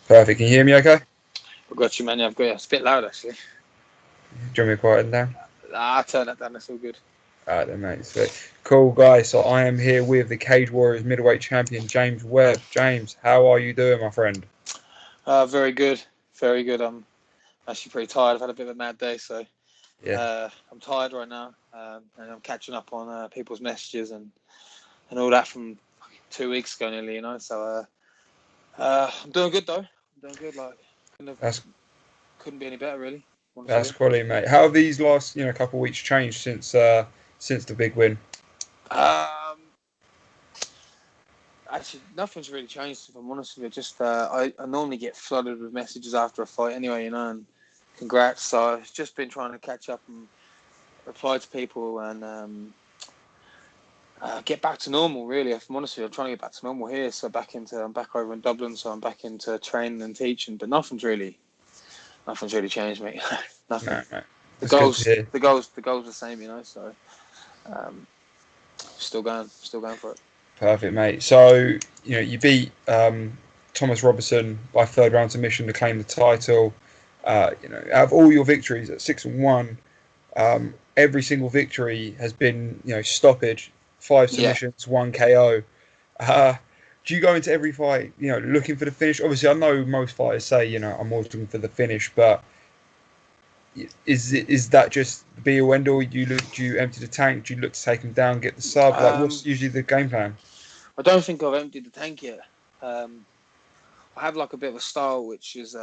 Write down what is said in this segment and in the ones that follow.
Perfect. Can you hear me okay? I've got you, man. Yeah, I've got you. It's a bit loud, actually. Do you want me to quiet it down? I'll turn that down. That's all good. Alright then, mate. Sweet. Cool, guys. So I am here with the Cage Warriors middleweight champion, James Webb. James, how are you doing, my friend? Very good. Very good. I'm actually pretty tired. I've had a bit of a mad day, so Yeah. I'm tired right now. And I'm catching up on people's messages and all that from 2 weeks ago nearly, So I'm doing good, though. I'm doing good. Like, That's couldn't be any better, really. that's Honestly. quality, mate. How have these last couple of weeks changed since the big win? Actually, nothing's really changed, if I'm honest with you. Just I normally get flooded with messages after a fight anyway, and congrats. So I've just been trying to catch up and reply to people and get back to normal, really. If I'm honest with you, I'm trying to get back to normal here. So I'm back over in Dublin, so I'm back into training and teaching. But nothing's really changed, mate. Nothing. No, mate. The It's good to hear. goals are the same, So still going for it. Perfect, mate. So you beat Thomas Robertson by third round submission to claim the title. Out of all your victories at 6-1, every single victory has been stoppage, 5 Yeah. submissions, 1 KO. Do you go into every fight looking for the finish? Obviously, I know most fighters say I'm always looking for the finish, but is that just the be all end all? Do you empty the tank? Do you look to take him down, get the sub? Like, what's usually the game plan? I don't think I've emptied the tank yet. I have like a bit of a style which is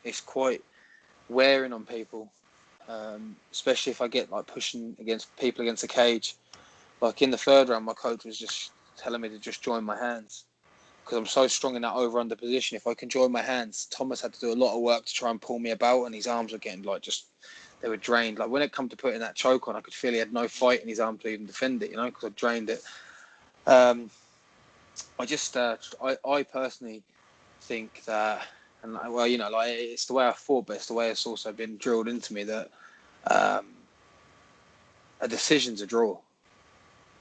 it's quite wearing on people, especially if I get like pushing against people against the cage. Like in the third round, my coach was just telling me to just join my hands because I'm so strong in that over-under position. If I can join my hands, Thomas had to do a lot of work to try and pull me about, and his arms were getting they were drained. Like when it come to putting that choke on, I could feel he had no fight in his arm to even defend it, because I drained it. I personally think that, and it's the way I fought, but it's the way it's also been drilled into me that a decision's a draw.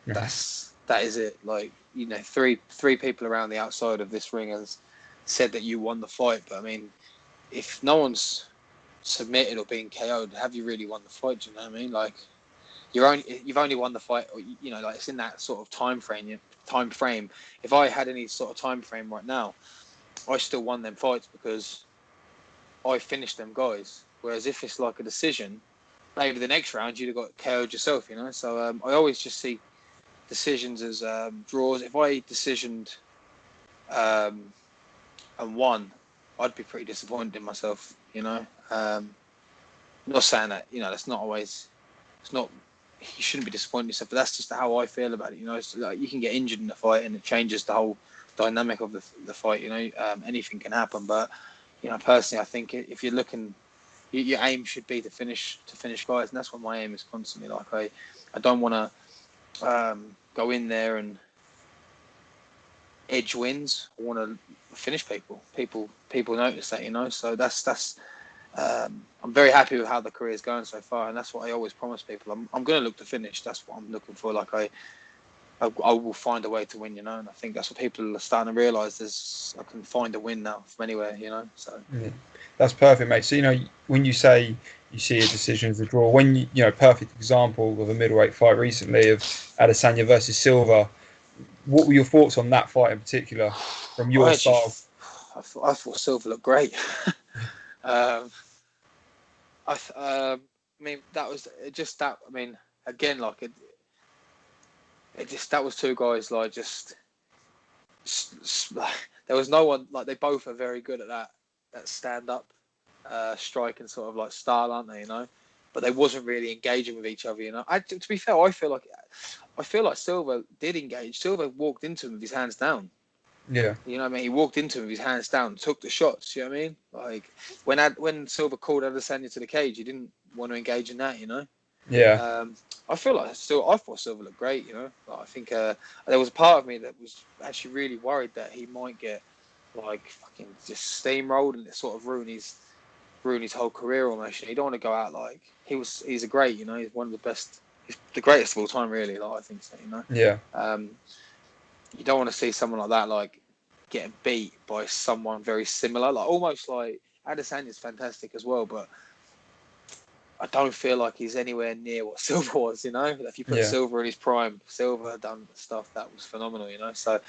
That is it. Like, three people around the outside of this ring has said that you won the fight, but I mean, if no one's submitted or been KO'd, have you really won the fight? Do you know what I mean? Like, you've only won the fight, like it's in that sort of time frame. If I had any sort of time frame right now, I still won them fights because I finished them guys. Whereas if it's like a decision, maybe the next round you'd have got KO'd yourself, So I always just see decisions as draws. If I decisioned and won, I'd be pretty disappointed in myself, I'm not saying that, that's not always, it's not, you shouldn't be disappointed in yourself, but that's just how I feel about it, It's like you can get injured in a fight and it changes the whole dynamic of the fight, anything can happen. But, personally, I think if you're looking, your aim should be to finish guys, and that's what my aim is constantly. Like I don't want to go in there and edge wins. I want to finish people. People notice that, So that's. I'm very happy with how the career is going so far, and that's what I always promise people. I'm going to look to finish. That's what I'm looking for. Like I will find a way to win, and I think that's what people are starting to realise is I can find a win now from anywhere, So Yeah, that's perfect, mate. So when you say you see a decision as a draw, when perfect example of a middleweight fight recently of Adesanya versus Silva. What were your thoughts on that fight in particular, from your style? I thought Silver looked great. I mean, that was just that. I mean, again, like it just, that was two guys like just there was no one, like they both are very good at that stand up striking sort of like style, aren't they? But they wasn't really engaging with each other. To be fair, I feel like Silva did engage. Silva walked into him with his hands down. Yeah. You know what I mean? He walked into him with his hands down, took the shots. You know what I mean? Like when Silva called Adesanya to the cage, he didn't want to engage in that. Yeah. I thought Silva looked great. Like, I think there was a part of me that was actually really worried that he might get like fucking just steamrolled and it sort of ruin his whole career almost. You don't want to go out like he's a great. He's one of the best. He's the greatest of all time, really. Like I think so. Yeah. You don't want to see someone like that, like getting beat by someone very similar. Like almost like Adesanya's fantastic as well, but I don't feel like he's anywhere near what Silva was. You know, if you put Silva in his prime, Silva had done stuff that was phenomenal. You know, so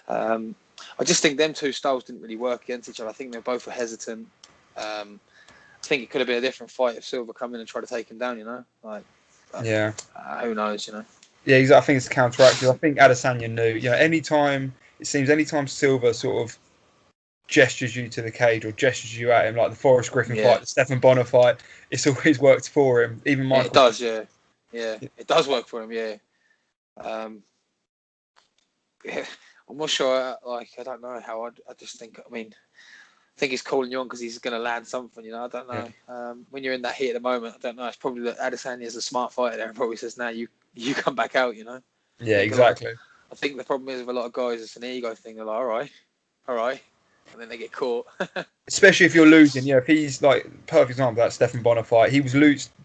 I just think them two styles didn't really work against each other. I think they both were hesitant. I think it could have been a different fight if Silva come in and tried to take him down. You know, like who knows? You know. Yeah, exactly. I think it's counteractive. I think Adesanya knew. You know, anytime Silva sort of gestures you to the cage or gestures you at him, like the Forrest Griffin fight, the Stephen Bonner fight, it's always worked for him. Even Michael. It does, yeah. It does work for him, yeah. I'm not sure. Like, I don't know how. I just think. I mean, I think he's calling you on because he's going to land something. You know, I don't know. Yeah. When you're in that heat at the moment, I don't know. It's probably that Adesanya is a smart fighter there and probably says, "Now you come back out." You know. Yeah, exactly. I think the problem is with a lot of guys, it's an ego thing. They're like, all right. And then they get caught. Especially if you're losing. Yeah, if he's like, perfect example of that Stephen Bonner fight.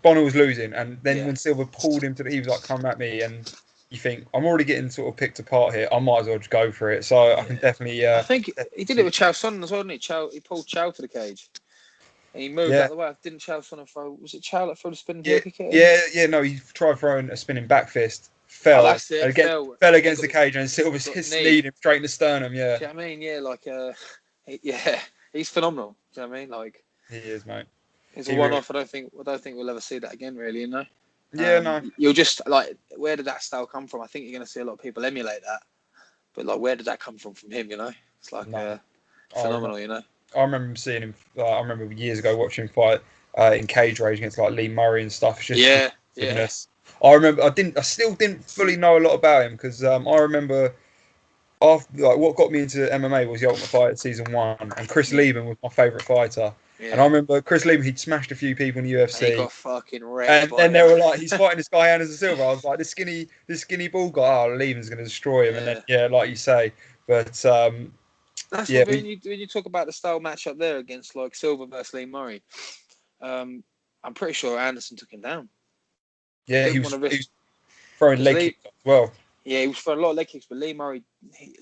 Bonner was losing, and then when Silva pulled him he was like, come at me, and you think, I'm already getting sort of picked apart here. I might as well just go for it. So I can definitely. I think he did it with Chael Sonnen as well, didn't he? He pulled Chael to the cage. And he moved out of the way. Didn't Chael Sonnen throw? Was it Chael that threw the spinning heel kick at him? No, he tried throwing a spinning back fist. Fell against the cage, and Silva kneed him straight in the sternum. Yeah. Do you know what I mean? Yeah, like he's phenomenal. Do you know what I mean? Like he is, mate. It's a one-off. I don't think we'll ever see that again. Really, you know. Yeah, no. You'll just like, where did that style come from? I think you're going to see a lot of people emulate that, but like, where did that come from him? You know, it's like phenomenal. You know. I remember seeing him. I remember years ago watching him fight in cage rage against like Lee Murray and stuff. It's just goodness. I remember. I still didn't fully know a lot about him because I remember after what got me into MMA was the Ultimate Fighter season 1, and Chris Lieben was my favourite fighter. Yeah. And I remember Chris Lieben, he'd smashed a few people in the UFC. And he got fucking wrecked. And then they were like, he's fighting this guy Anderson Silva. I was like, this skinny ball guy. Oh, Lieben's going to destroy him. And then like you say, but that's what when you talk about the style matchup there against like Silva versus Lee Murray. I'm pretty sure Anderson took him down. Yeah, he was throwing leg kicks as well. Yeah, he was throwing a lot of leg kicks, but Lee Murray,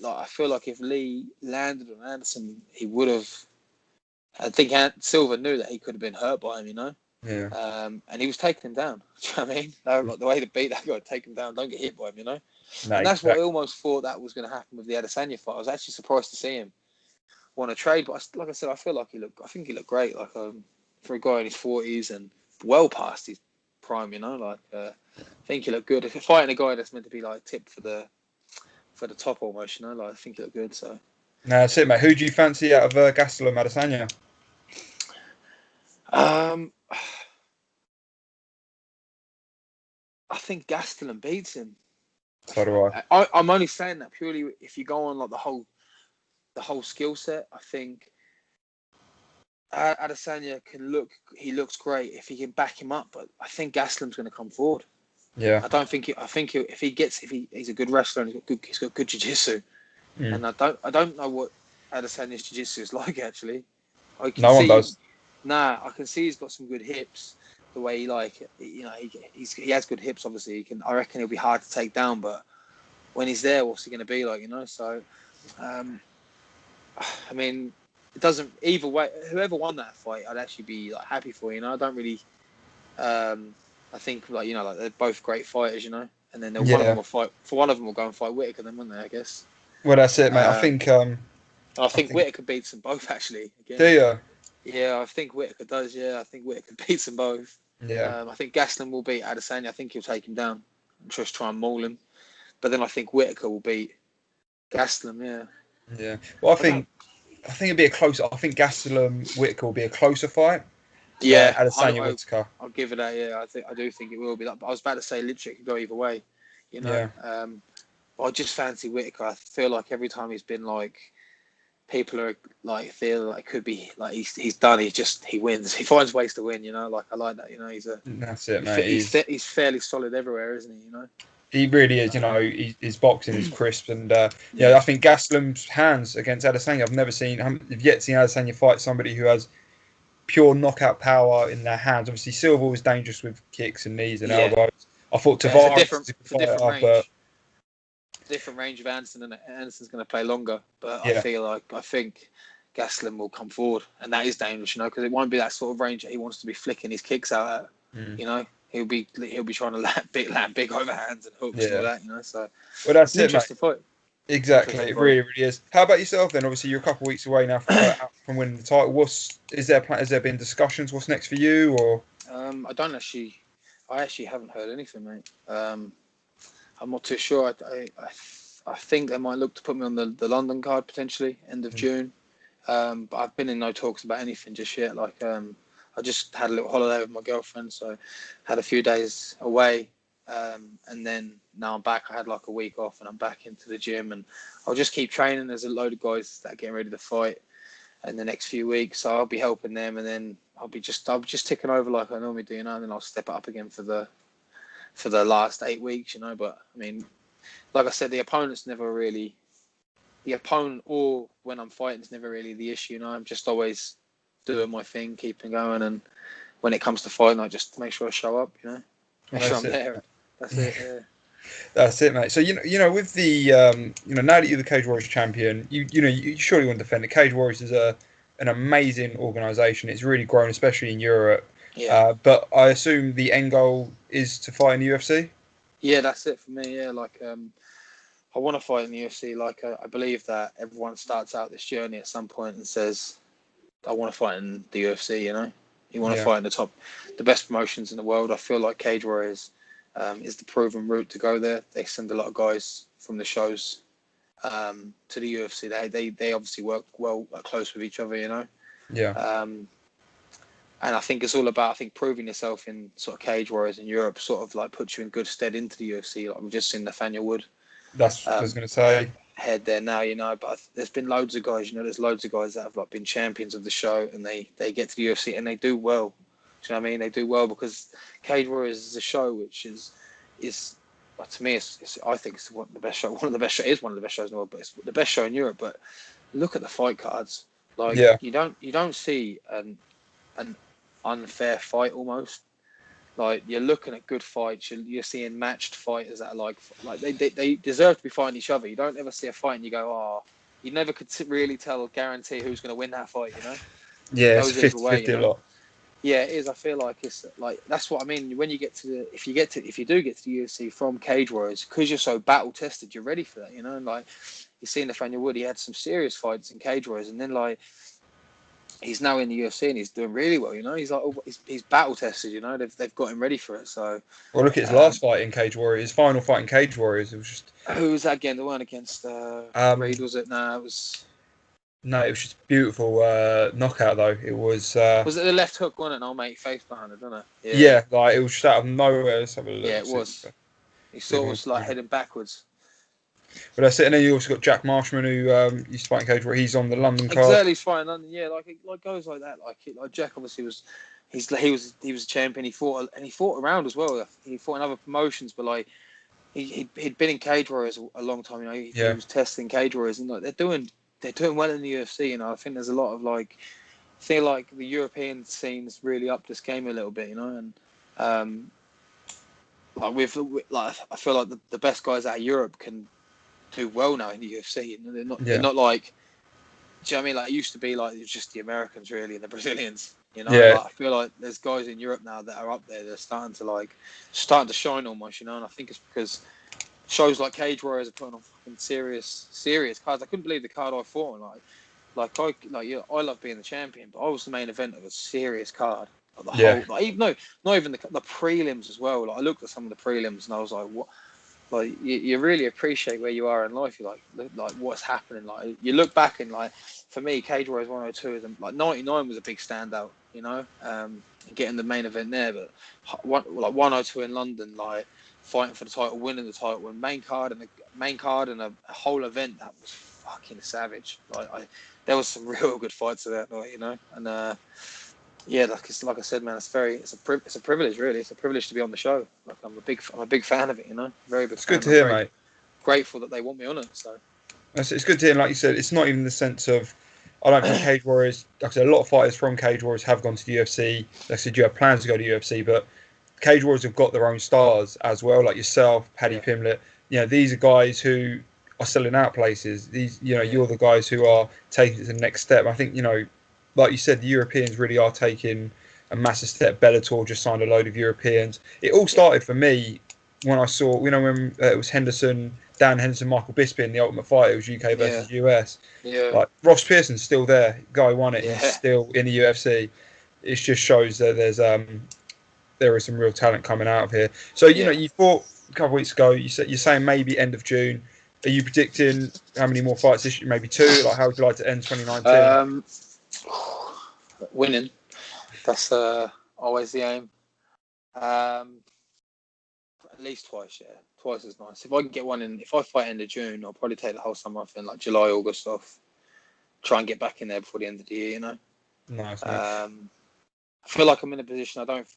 I feel like if Lee landed on Anderson, he would have. I think Silva knew that he could have been hurt by him, you know. Yeah. And he was taking him down. Do you know what I mean? No, like the way to beat that guy, take him down, don't get hit by him, you know. No, and that's what I almost thought that was going to happen with the Adesanya fight. I was actually surprised to see him want to trade, but like I said, I think he looked great, like for a guy in his 40s and well past his prime, you know. Like I think he looked good. If you're fighting a guy that's meant to be like tipped for the top almost, you know, like I think he looked good. So. No, that's it, mate. Who do you fancy out of Gastelum, Adesanya? I think Gastelum beats him. So do I. I'm only saying that purely if you go on like the whole skill set. I think Adesanya he looks great if he can back him up, but I think Gastelum's going to come forward. Yeah. I think he's a good wrestler and he's got good jiu-jitsu. And I don't know what Adesanya's jiu-jitsu is like actually. No one does. Nah, I can see he's got some good hips. The way he he has good hips. Obviously, I reckon he'll be hard to take down. But when he's there, what's he going to be like? You know. So, I mean, it doesn't either way. Whoever won that fight, I'd actually be like happy for. You know, I don't really. I think like they're both great fighters. You know, and then one of them will fight. For one of them will go and fight Whittaker, then, won't they? I guess. Well, that's it, mate. I think Whittaker beats them both actually. Again. Do you? Yeah, I think Whittaker does. Yeah, I think Whittaker beats them both. Yeah. I think Gastelum will beat Adesanya. I think he'll take him down and just try and maul him. But then I think Whittaker will beat Gastelum. Yeah. Yeah. Well, I think it'd be a closer. I think Gastelum Whittaker will be a closer fight. Yeah. Adesanya Whittaker. I'll give it that. Yeah, I do think it will be. But I was about to say literally it could go either way. You know. Yeah. But I just fancy Whittaker. I feel like every time he's been like. People are like feel like it could be like he's done. He wins. He finds ways to win. You know, like I like that. You know, that's it, mate. He's fairly solid everywhere, isn't he? You know, he really is. You know, his boxing is crisp, and I think Gastelum's hands against Adesanya. I've yet seen Adesanya fight somebody who has pure knockout power in their hands. Obviously, Silva was dangerous with kicks and knees and elbows. I thought Tavares was a good fighter, but different range of Anderson, and Anderson's going to play longer. But Yeah. I think Gastelum will come forward, and that is dangerous, because it won't be that sort of range that he wants to be flicking his kicks out at. He'll be trying to land big overhands and hooks and all that. So well, that's it's an interesting fight. Exactly, it really, really is. How about yourself then? Obviously, you're a couple of weeks away now from winning the title. Has there been discussions? What's next for you? Or I actually haven't heard anything, mate. I'm not too sure. I think they might look to put me on the London card potentially end of June. But I've been in no talks about anything just yet. I just had a little holiday with my girlfriend, so had a few days away. And then now I'm back. I had like a week off, and I'm back into the gym, and I'll just keep training. There's a load of guys that are getting ready to fight in the next few weeks, so I'll be helping them, and then I'll be just ticking over like I normally do, and then I'll step it up again for the last 8 weeks, But I mean, like I said, the opponent or when I'm fighting is never really the issue. I'm just always doing my thing, keeping going, and when it comes to fighting, I just make sure I show up, make sure I'm there. That's it. Yeah. That's it, mate. So with the now that you're the Cage Warriors champion, you surely want to defend it. Cage Warriors is an amazing organisation. It's really grown, especially in Europe. Yeah. But I assume the end goal is to fight in the UFC. Yeah, that's it for me. Yeah, I want to fight in the UFC. I believe that everyone starts out this journey at some point and says, "I want to fight in the UFC." You want to fight in the best promotions in the world. I feel like Cage Warriors is the proven route to go there. They send a lot of guys from the shows to the UFC. They obviously work well close with each other, Yeah. And I think it's all about proving yourself in sort of Cage Warriors in Europe. Sort of like puts you in good stead into the UFC. Like we've just seen Nathaniel Wood. That's what I was going to say. Head there now, But there's been loads of guys, There's loads of guys that have been champions of the show, and they get to the UFC and they do well. Do you know what I mean? They do well because Cage Warriors is a show which is to me, I think it's one of the best shows. One of the best shows in the world, but it's the best show in Europe. But look at the fight cards. You don't see an unfair fight almost. You're looking at good fights. You're seeing matched fighters that are they deserve to be fighting each other. You don't ever see a fight and you go, oh, you never could really guarantee who's going to win that fight. Yeah, it's 50-50 a lot. Yeah, it is. I feel like it's that's what I mean. When you get to if you do get to the UFC from Cage Warriors, because you're so battle tested, you're ready for that. You see Nathaniel Wood, he had some serious fights in Cage Warriors, and then he's now in the UFC and he's doing really well. He's battle tested. They've got him ready for it. So well, look at his last fight in Cage Warriors, his final fight in Cage Warriors. It was just who was that again? The one against Reed, was it? No, it was. No, it was just beautiful knockout though. It was. Was it the left hook, wasn't it? I'll make face behind it, didn't it? Yeah, it was just out of nowhere. Let's have a look. Yeah, it was. He sort of was heading backwards. But that's it. And then you also got Jack Marshman, who used to fight in Cage where he's on the London card. Exactly, he's fighting London. Yeah, like guys like that. Like Jack obviously was. He was a champion. He fought around as well. He fought in other promotions, but he'd been in Cage Warriors a long time. He was testing Cage Warriors, and they're doing well in the UFC. I think there's a lot of I feel like the European scene's really upped this game a little bit. And I feel like the best guys out of Europe can do well now in the UFC. They're not like, do you know what I mean? It used to be it's just the Americans really and the Brazilians. I feel like there's guys in Europe now that are up there. They're starting to shine almost. And I think it's because shows like Cage Warriors are putting on fucking serious cards. I couldn't believe the card I fought on. I love being the champion, but I was the main event of a serious card. Not even the prelims as well. I looked at some of the prelims and I was like, what? You really appreciate where you are in life. You're like what's happening. You look back and for me, Cage Warriors 102 is 99 was a big standout. Getting the main event there, but 102 in London, fighting for the title, winning the title, and main card and a whole event that was fucking savage. There was some real good fights of that night, and yeah, like I said, man, it's a privilege, really. It's a privilege to be on the show. I'm a big fan of it, very big. It's good to hear, mate. Grateful that they want me on it. So it's good to hear. Like you said, it's not even the sense of. I don't think Cage Warriors. Like I said, a lot of fighters from Cage Warriors have gone to the UFC. Like I said, you have plans to go to the UFC, but Cage Warriors have got their own stars as well, like yourself, Paddy Pimblett. these are guys who are selling out places. These, you're the guys who are taking it to the next step. I think, like you said, the Europeans really are taking a massive step. Bellator just signed a load of Europeans. It all started for me when I saw, when it was Dan Henderson, Michael Bisping, the Ultimate Fighter. It was UK versus US. Yeah. Like Ross Pearson's still there. Guy won it. Yeah. He's still in the UFC. It just shows that there is some real talent coming out of here. So you fought a couple of weeks ago. You're saying maybe end of June. Are you predicting how many more fights this year? Maybe 2. Like, how would you like to end 2019? Winning. That's always the aim. At least twice, yeah. Twice is nice. If I can get one in, if I fight end of June, I'll probably take the whole summer off in like July, August off. Try and get back in there before the end of the year, Nice. I feel like I'm in a position I don't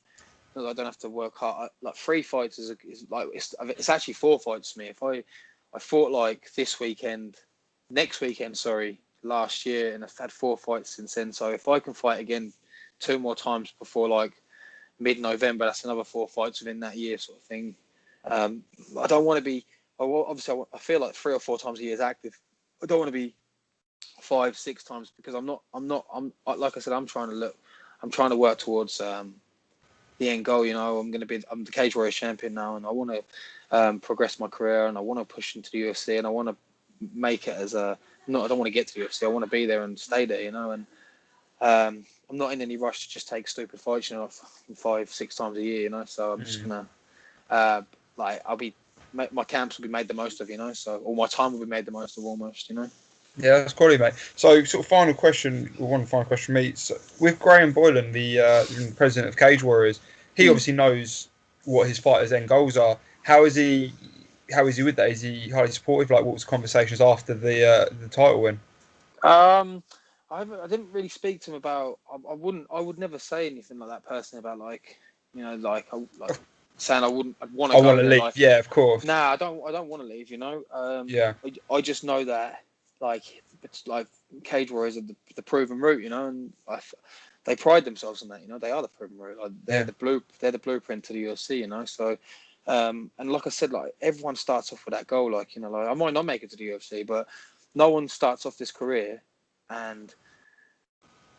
have to work hard. Like 3 fights is like it's actually 4 fights for me. If I fought like next weekend, last year, and I've had 4 fights since then. So if I can fight again 2 more times before like mid-November, that's another 4 fights within that year, sort of thing. I don't want to be. Obviously, I feel like 3 or 4 times a year is active. I don't want to be 5, 6 times because I'm like I said, I'm trying to work towards the end goal. I'm the Cage Warriors champion now, and I want to progress my career, and I want to push into the UFC, and I want to make it as I don't want to get to the UFC. I want to be there and stay there, and I'm not in any rush to just take stupid fights, 5, 6 times a year, So I'm just gonna my camps will be made the most of, So all my time will be made the most of, almost, Yeah, that's quality, mate. So, sort of one final question for me. So, with Graham Boylan, the president of Cage Warriors, he obviously knows what his fighters' end goals are. How is he with that? Is he highly supportive? Like, what was conversations after the title win? I didn't really speak to him about. I would never say anything like that personally about saying I'd want to go. I want to leave. Like, yeah, of course. Nah, I don't want to leave. Yeah. I just know that it's like Cage Warriors are the proven route. And they pride themselves on that. They are the proven route. Like, they're the blueprint to the UFC. So. And like I said, like everyone starts off with that goal. Like I might not make it to the UFC, but no one starts off this career and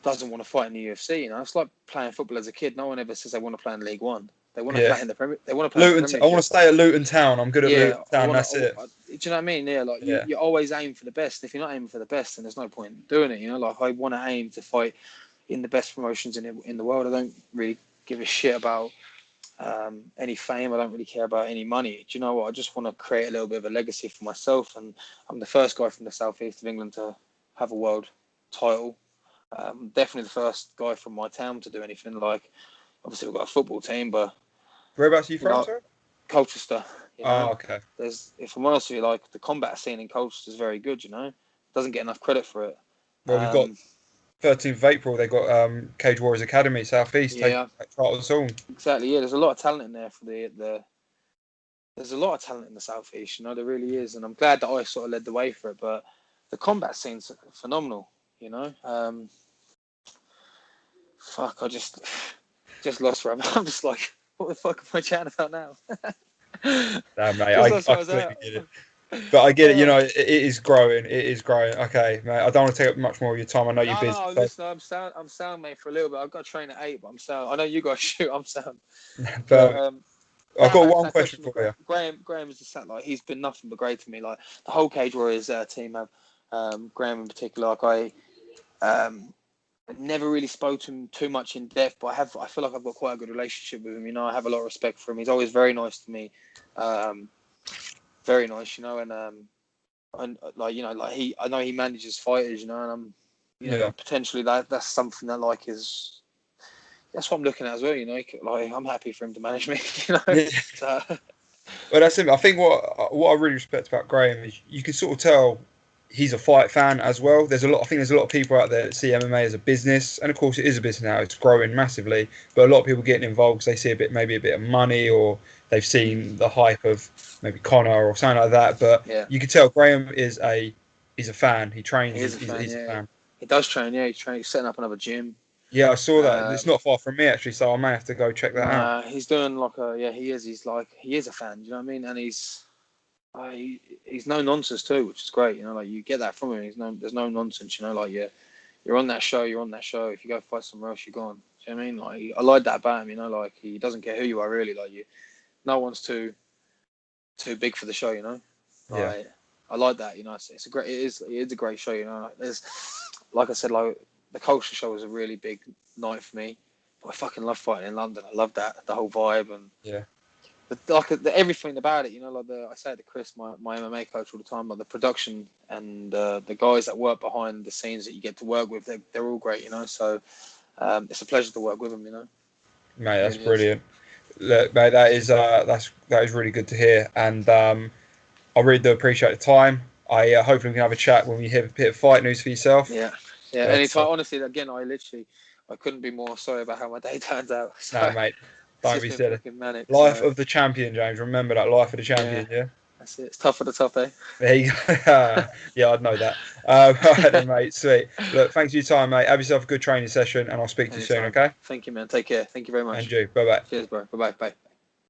doesn't want to fight in the UFC. It's like playing football as a kid. No one ever says they want to play in League One. They want to play in the Premier. They want to play in the Premier. I want to stay at Luton Town. I'm good at Luton Town. That's it. Do you know what I mean? Yeah, you always aim for the best. If you're not aiming for the best, then there's no point in doing it. Like I want to aim to fight in the best promotions in the world. I don't really give a shit about any fame. I don't really care about any money. Do you know what? I just want to create a little bit of a legacy for myself, and I'm the first guy from the southeast of England to have a world title. Definitely the first guy from my town to do anything. Like, obviously we've got a football team, but whereabouts are you from, sir? Colchester. Oh, okay. If I'm honest with you, like the combat scene in Colchester is very good. Doesn't get enough credit for it. Well, we've got 13th of April. They got Cage Warriors Academy Southeast. Yeah, titles all. Exactly. Yeah, there's a lot of talent in there for There's a lot of talent in the southeast. There really is, and I'm glad that I sort of led the way for it. But the combat scene's phenomenal. Fuck, I just lost Ram. I'm just like, what the fuck am I chatting about now? Damn, mate, I completely get it. But I get it, it is growing. It is growing. Okay, mate, I don't want to take up much more of your time. I know you're busy. No, listen, I'm sound, mate, for a little bit. I've got to train at 8, but I'm sound. I know you got to shoot. I'm sound. But I've got one question for you. Graham is the sat, like, he's been nothing but great to me. Like, the whole Cage Warriors team have Graham in particular. Like, I never really spoke to him too much in depth, but I feel like I've got quite a good relationship with him. I have a lot of respect for him. He's always very nice to me. Very nice, and I know he manages fighters, and I'm, potentially that's something that that's what I'm looking at as well, like I'm happy for him to manage me, So. Well, that's it. I think what I really respect about Graham is you can sort of tell he's a fight fan as well. I think there's a lot of people out there that see MMA as a business, and of course it is a business now. It's growing massively, but a lot of people getting involved because they see maybe a bit of money, or they've seen the hype of maybe Connor or something like that. But you can tell Graham is a fan. He trains. He's a fan. He does train. Yeah, he's setting up another gym. Yeah, I saw that. It's not far from me actually, so I may have to go check that out. He's doing he is a fan. Do you know what I mean? And he's He's no nonsense too, which is great. You know, like you get that from him. There's no nonsense. You know, like you're on that show. You're on that show. If you go fight somewhere else, you're gone. Do you know what I mean? Like I like that about him. You know, like he doesn't care who you are really. Like no one's too big for the show. You know, Yeah. like I like that. You know, it is a great show. You know, like, like I said, like the culture show was a really big night for me. But I fucking love fighting in London. I love that the whole vibe and Yeah. everything about it, you know, like I say to Chris, my MMA coach all the time, like the production and the guys that work behind the scenes that you get to work with, they're all great, you know. So it's a pleasure to work with them, you know. Mate, that's It really is. brilliant. Look, mate, that is really good to hear, and I really do appreciate the time. I hopefully we can have a chat when we hear a bit of fight news for yourself. Yeah, yeah. But Anytime, honestly, again, I couldn't be more sorry about how my day turns out. no, So mate, it's don't just be been silly. fucking manic. Life So of the champion, James. Remember that, life of the yeah, champion. Yeah. that's it. It's tough for the top, eh? There you go. Yeah, I'd know that. Right then, mate. Sweet. Look, thanks for your time, mate. Have yourself a good training session, and I'll speak to you soon. Anytime. Okay. Thank you, man. Take care. Thank you very And much. you. Bye bye. Cheers, bro. Bye bye. Bye.